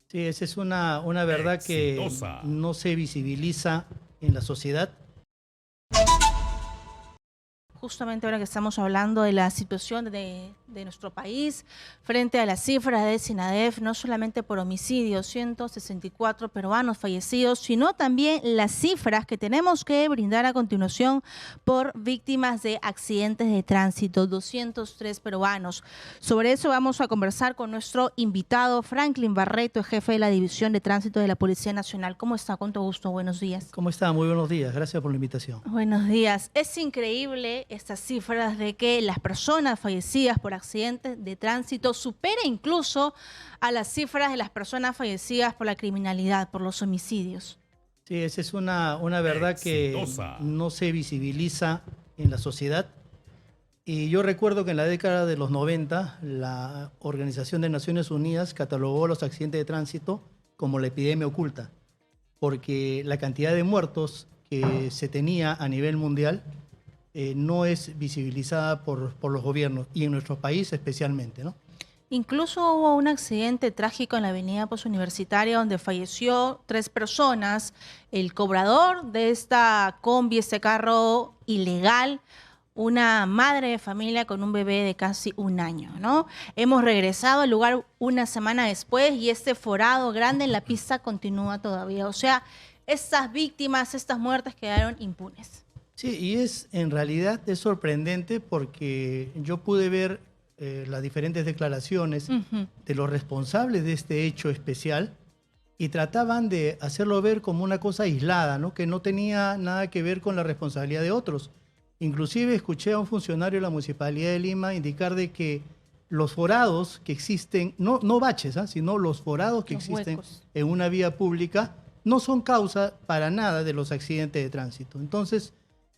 Sí, esa es una verdad que Exitosa. no se visibiliza en la sociedad. Justamente ahora que estamos hablando de la situación de nuestro país frente a las cifras de SINADEF, no solamente por homicidios, 164 peruanos fallecidos, sino también las cifras que tenemos que brindar a continuación por víctimas de accidentes de tránsito, 203 peruanos. Sobre eso vamos a conversar con nuestro invitado, Franklin Barreto, jefe de la División de Tránsito de la Policía Nacional. ¿Cómo está? Con todo gusto, buenos días. ¿Cómo está? Muy buenos días. Gracias por la invitación. Buenos días. Es increíble estas cifras de que las personas fallecidas por accidentes de tránsito supera incluso a las cifras de las personas fallecidas por la criminalidad, por los homicidios. Sí, esa es una verdad que Exitosa. no se visibiliza en la sociedad. Y yo recuerdo que en la década de los 90, la Organización de Naciones Unidas catalogó los accidentes de tránsito como la epidemia oculta, porque la cantidad de muertos que se tenía a nivel mundial no es visibilizada por los gobiernos, y en nuestro país especialmente, ¿no? Incluso hubo un accidente trágico en la avenida Postuniversitaria donde falleció 3 personas. El cobrador de esta combi, este carro ilegal, una madre de familia con un bebé de casi 1 año, ¿no? Hemos regresado al lugar una semana después y este forado grande en la pista continúa todavía. O sea, estas víctimas, estas muertes quedaron impunes. Sí, y en realidad es sorprendente porque yo pude ver las diferentes declaraciones de los responsables de este hecho especial y trataban de hacerlo ver como una cosa aislada, ¿no? Que no tenía nada que ver con la responsabilidad de otros. Inclusive escuché a un funcionario de la Municipalidad de Lima indicar de que los forados que existen, no baches, sino los forados que Los existen huecos en una vía pública no son causa para nada de los accidentes de tránsito. Entonces,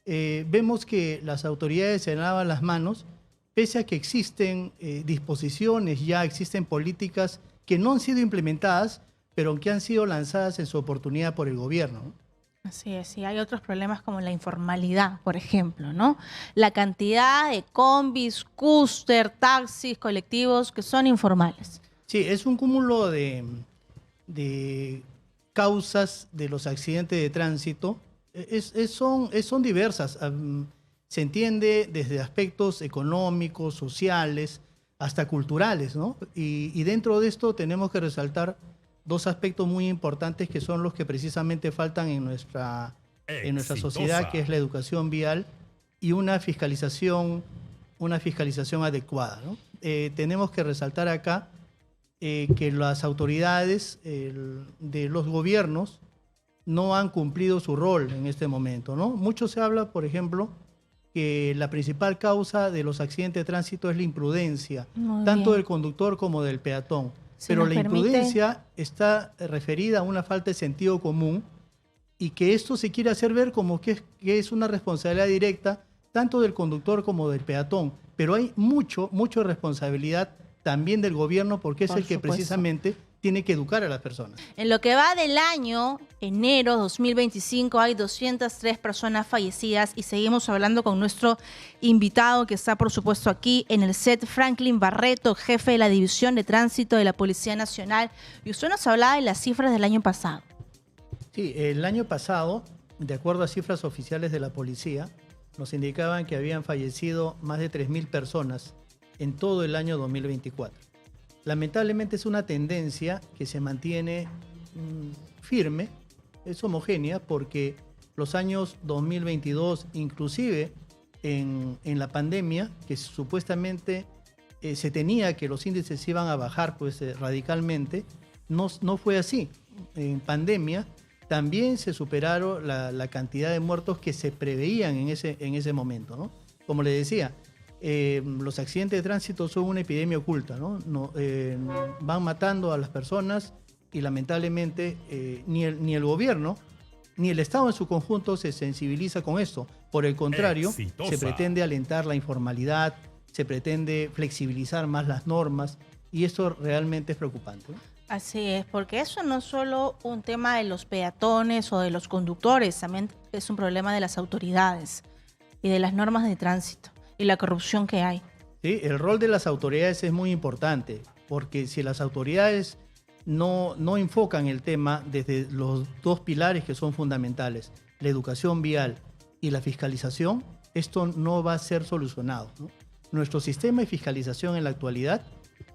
vemos que las autoridades se lavan las manos, pese a que existen disposiciones, ya existen políticas que no han sido implementadas, pero que han sido lanzadas en su oportunidad por el gobierno, ¿no? Así es, y hay otros problemas como la informalidad, por ejemplo, ¿no? La cantidad de combis, cúster, taxis, colectivos que son informales. Sí, es un cúmulo de causas de los accidentes de tránsito. Son diversas. Se entiende desde aspectos económicos, sociales, hasta culturales, ¿no? Y dentro de esto tenemos que resaltar 2 aspectos muy importantes que son los que precisamente faltan en nuestra sociedad, que es la educación vial y una fiscalización adecuada, ¿no? Tenemos que resaltar acá que las autoridades de los gobiernos no han cumplido su rol en este momento, ¿no? Mucho se habla, por ejemplo, que la principal causa de los accidentes de tránsito es la imprudencia, Muy tanto bien. del conductor como del peatón. Si Pero nos la permite- imprudencia está referida a una falta de sentido común y que esto se quiere hacer ver como que es una responsabilidad directa tanto del conductor como del peatón. Pero hay mucho responsabilidad también del gobierno porque es Por el que supuesto. precisamente tiene que educar a las personas. En lo que va del año, enero 2025, hay 203 personas fallecidas y seguimos hablando con nuestro invitado que está, por supuesto, aquí en el set, Franklin Barreto, jefe de la División de Tránsito de la Policía Nacional. Y usted nos hablaba de las cifras del año pasado. Sí, el año pasado, de acuerdo a cifras oficiales de la policía, nos indicaban que habían fallecido más de 3.000 personas en todo el año 2024. Lamentablemente es una tendencia que se mantiene firme, es homogénea, porque los años 2022, inclusive en la pandemia, que supuestamente se tenía que los índices iban a bajar pues, radicalmente, no fue así. En pandemia también se superaron la cantidad de muertos que se preveían en ese momento, ¿no? Como le decía, los accidentes de tránsito son una epidemia oculta, ¿no? Van matando a las personas y lamentablemente ni el gobierno ni el Estado en su conjunto se sensibiliza con esto. Por el contrario, Exitosa. se pretende alentar la informalidad, se pretende flexibilizar más las normas y eso realmente es preocupante, ¿no? Así es, porque eso no es solo un tema de los peatones o de los conductores, también es un problema de las autoridades y de las normas de tránsito y la corrupción que hay. Sí, el rol de las autoridades es muy importante, porque si las autoridades no enfocan el tema desde los dos pilares que son fundamentales, la educación vial y la fiscalización, esto no va a ser solucionado, ¿no? Nuestro sistema de fiscalización en la actualidad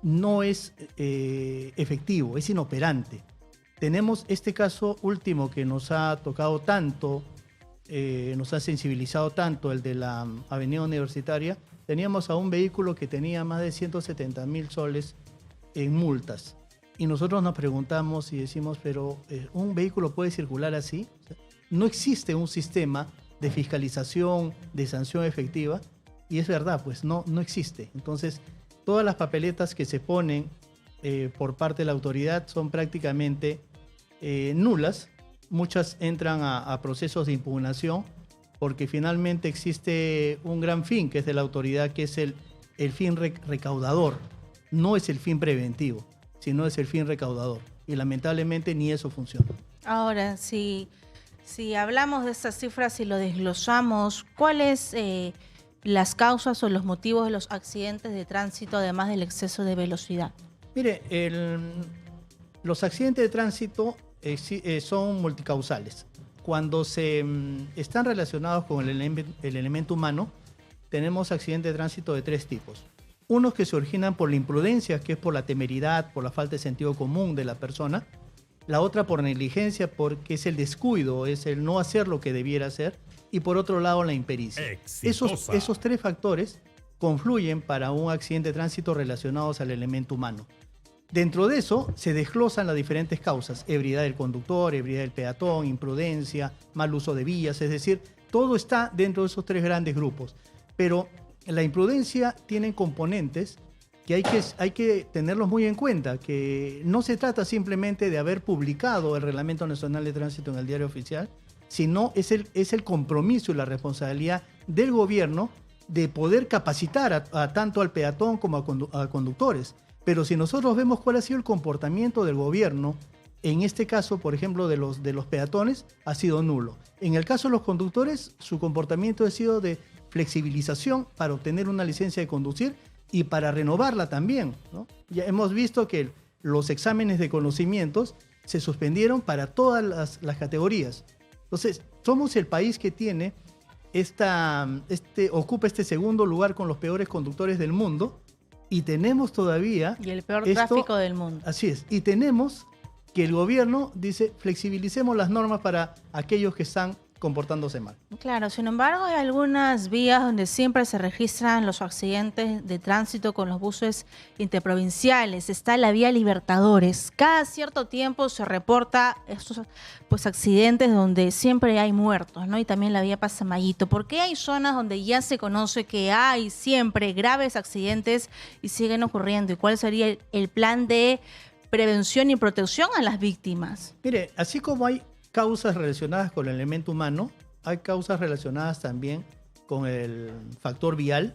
no es efectivo, es inoperante. Tenemos este caso último que nos ha tocado tanto, nos ha sensibilizado tanto, el de la Avenida Universitaria. Teníamos a un vehículo que tenía más de 170.000 soles en multas. Y nosotros nos preguntamos y decimos, pero ¿un vehículo puede circular así? O sea, no existe un sistema de fiscalización, de sanción efectiva, y es verdad, pues no existe. Entonces, todas las papeletas que se ponen por parte de la autoridad son prácticamente nulas. Muchas entran a procesos de impugnación porque finalmente existe un gran fin que es de la autoridad, que es el fin recaudador. No es el fin preventivo, sino es el fin recaudador. Y lamentablemente ni eso funciona. Ahora, si hablamos de estas cifras y lo desglosamos, ¿cuáles las causas o los motivos de los accidentes de tránsito, además del exceso de velocidad? Mire, los accidentes de tránsito son multicausales. Cuando están relacionados con el elemento humano, tenemos accidentes de tránsito de tres tipos. Unos que se originan por la imprudencia, que es por la temeridad, por la falta de sentido común de la persona. La otra por negligencia, porque es el descuido, es el no hacer lo que debiera hacer. Y por otro lado, la impericia. Esos tres factores confluyen para un accidente de tránsito relacionados al elemento humano. Dentro de eso se desglosan las diferentes causas: ebriedad del conductor, ebriedad del peatón, imprudencia, mal uso de vías, es decir, todo está dentro de esos tres grandes grupos. Pero la imprudencia tiene componentes que hay que tenerlos muy en cuenta, que no se trata simplemente de haber publicado el Reglamento Nacional de Tránsito en el Diario Oficial, sino es el compromiso y la responsabilidad del gobierno de poder capacitar tanto al peatón como a conductores. Pero si nosotros vemos cuál ha sido el comportamiento del gobierno, en este caso, por ejemplo, de los peatones, ha sido nulo. En el caso de los conductores, su comportamiento ha sido de flexibilización para obtener una licencia de conducir y para renovarla también, ¿no? Ya hemos visto que los exámenes de conocimientos se suspendieron para todas las categorías. Entonces, somos el país que tiene ocupa este segundo lugar con los peores conductores del mundo. Y tenemos todavía... Y el peor tráfico del mundo. Así es. Y tenemos que el gobierno dice, flexibilicemos las normas para aquellos que están comportándose mal. Claro, sin embargo, hay algunas vías donde siempre se registran los accidentes de tránsito con los buses interprovinciales. Está la vía Libertadores. Cada cierto tiempo se reporta estos accidentes donde siempre hay muertos, ¿no? Y también la vía Pasamayito. ¿Por qué hay zonas donde ya se conoce que hay siempre graves accidentes y siguen ocurriendo? ¿Y cuál sería el plan de prevención y protección a las víctimas? Mire, así como hay causas relacionadas con el elemento humano, hay causas relacionadas también con el factor vial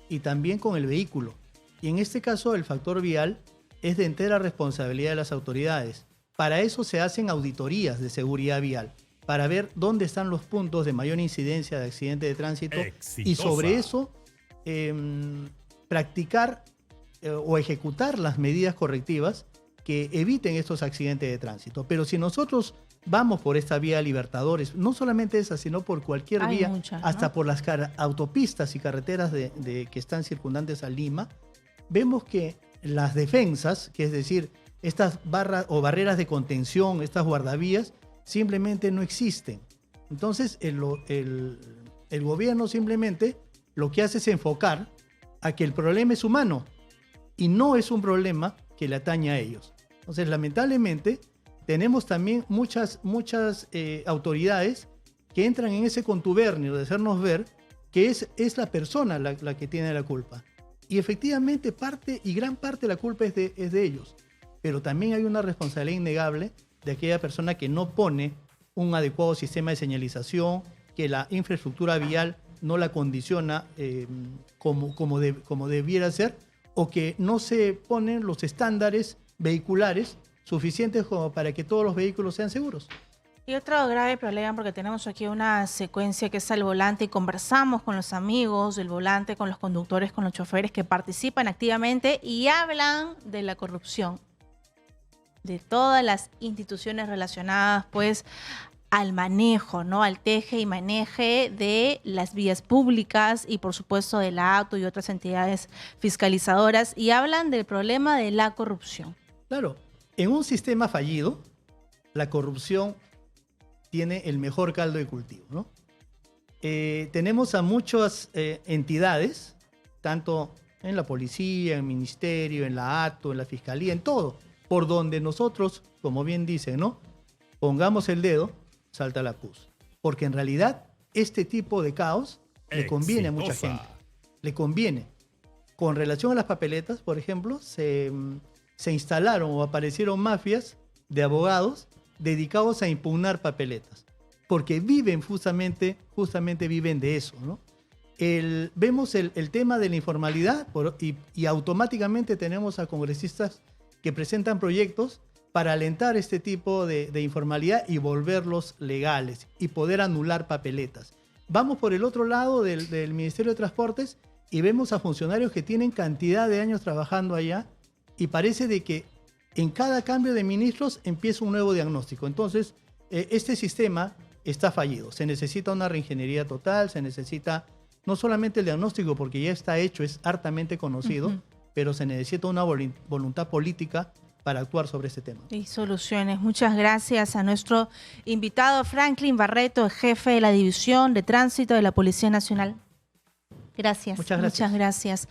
y también con el vehículo. Y en este caso el factor vial es de entera responsabilidad de las autoridades. Para eso se hacen auditorías de seguridad vial, para ver dónde están los puntos de mayor incidencia de accidentes de tránsito. Exitosa. Y sobre eso practicar o ejecutar las medidas correctivas que eviten estos accidentes de tránsito. Pero si nosotros vamos por esta vía Libertadores, no solamente esa, sino por cualquier vía, muchas, ¿no? Hasta por las autopistas y carreteras que están circundantes a Lima, vemos que las defensas, que es decir, estas barras o barreras de contención, estas guardavías, simplemente no existen. Entonces, el gobierno simplemente lo que hace es enfocar a que el problema es humano y no es un problema que le atañe a ellos. Entonces, lamentablemente, tenemos también muchas autoridades que entran en ese contubernio de hacernos ver que es la persona la que tiene la culpa. Y efectivamente gran parte de la culpa es de ellos. Pero también hay una responsabilidad innegable de aquella persona que no pone un adecuado sistema de señalización, que la infraestructura vial no la condiciona como debiera ser, o que no se ponen los estándares vehiculares suficientes como para que todos los vehículos sean seguros. Y otro grave problema, porque tenemos aquí una secuencia que es al volante y conversamos con los amigos del volante, con los conductores, con los choferes que participan activamente y hablan de la corrupción. de todas las instituciones relacionadas pues al manejo, ¿no? Al teje y maneje de las vías públicas y por supuesto de la ATO y otras entidades fiscalizadoras, y hablan del problema de la corrupción. Claro, en un sistema fallido, la corrupción tiene el mejor caldo de cultivo, ¿no? Tenemos a muchas entidades, tanto en la policía, en el ministerio, en la ATO, en la fiscalía, en todo, por donde nosotros, como bien dicen, ¿no?, pongamos el dedo, salta la cruz. Porque en realidad este tipo de caos le conviene a mucha gente. Le conviene. Con relación a las papeletas, por ejemplo, se instalaron o aparecieron mafias de abogados dedicados a impugnar papeletas. Porque viven justamente viven de eso, ¿no? Vemos el tema de la informalidad y automáticamente tenemos a congresistas que presentan proyectos para alentar este tipo de informalidad y volverlos legales y poder anular papeletas. Vamos por el otro lado del Ministerio de Transportes y vemos a funcionarios que tienen cantidad de años trabajando allá y parece de que en cada cambio de ministros empieza un nuevo diagnóstico. Entonces, este sistema está fallido. Se necesita una reingeniería total, se necesita no solamente el diagnóstico, porque ya está hecho, es hartamente conocido, pero se necesita una voluntad política para actuar sobre este tema. Y soluciones. Muchas gracias a nuestro invitado Franklin Barreto, jefe de la División de Tránsito de la Policía Nacional. Gracias. Muchas gracias. Muchas gracias.